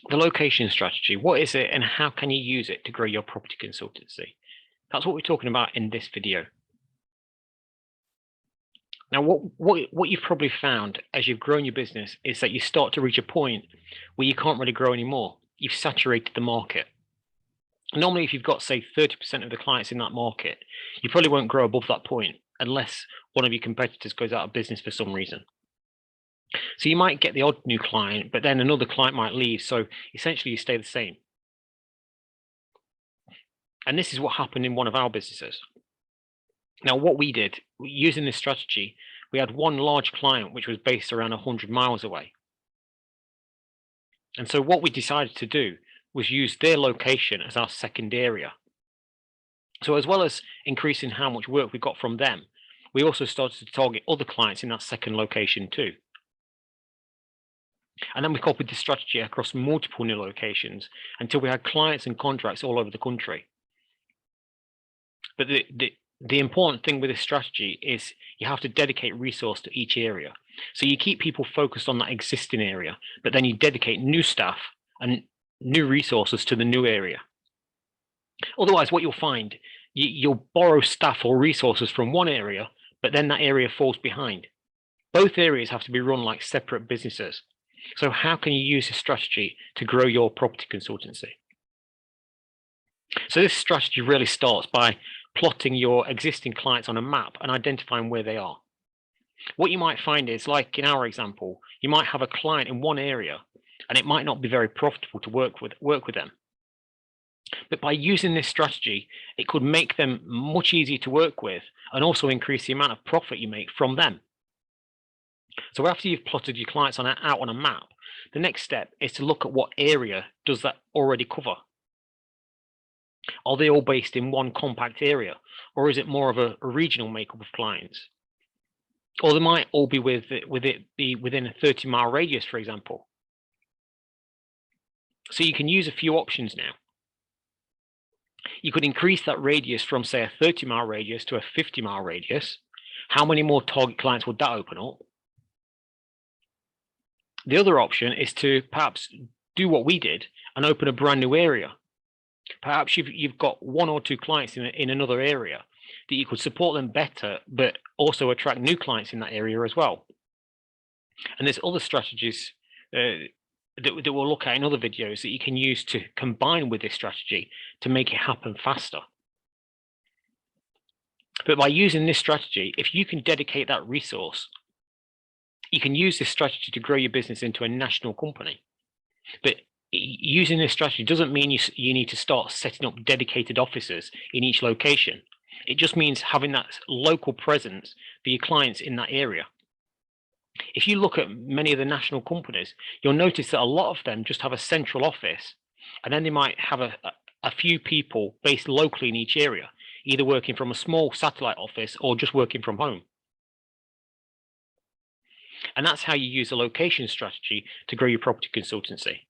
The location strategy, what is it and how can you use it to grow your property consultancy? That's what we're talking about in this video. Now, what you've probably found as you've grown your business is that you start to reach a point where you can't really grow anymore. You've saturated the market. Normally, if you've got, say, 30% of the clients in that market, you probably won't grow above that point unless one of your competitors goes out of business for some reason. So you might get the odd new client, but then another client might leave. So essentially you stay the same. And this is what happened in one of our businesses. Now, what we did using this strategy, we had one large client which was based around 100 miles away. And so what we decided to do was use their location as our second area. So as well as increasing how much work we got from them, we also started to target other clients in that second location too. And then we copied this strategy across multiple new locations until we had clients and contracts all over the country. But the important thing with this strategy is you have to dedicate resource to each area. So you keep people focused on that existing area, but then you dedicate new staff and new resources to the new area. Otherwise, what you'll find, you'll borrow staff or resources from one area, but then that area falls behind. Both areas have to be run like separate businesses. So how can you use this strategy to grow your property consultancy? So this strategy really starts by plotting your existing clients on a map and identifying where they are. What you might find is, like in our example, you might have a client in one area and it might not be very profitable to work with them. But by using this strategy, it could make them much easier to work with and also increase the amount of profit you make from them. So after you've plotted your clients out on a map, the next step is to look at what area does that already cover. Are they all based in one compact area, or is it more of a regional makeup of clients? Or they might all be within a 30-mile radius, for example. So you can use a few options now. You could increase that radius from, say, a 30-mile radius to a 50-mile radius. How many more target clients would that open up? The other option is to perhaps do what we did and open a brand new area. Perhaps you've got one or two clients in another area that you could support them better, but also attract new clients in that area as well. And there's other strategies that we'll look at in other videos that you can use to combine with this strategy to make it happen faster. But by using this strategy, if you can dedicate that resource, you can use this strategy to grow your business into a national company. But using this strategy doesn't mean you need to start setting up dedicated offices in each location. It just means having that local presence for your clients in that area. If you look at many of the national companies, you'll notice that a lot of them just have a central office, and then they might have a few people based locally in each area, either working from a small satellite office or just working from home. And that's how you use a location strategy to grow your property consultancy.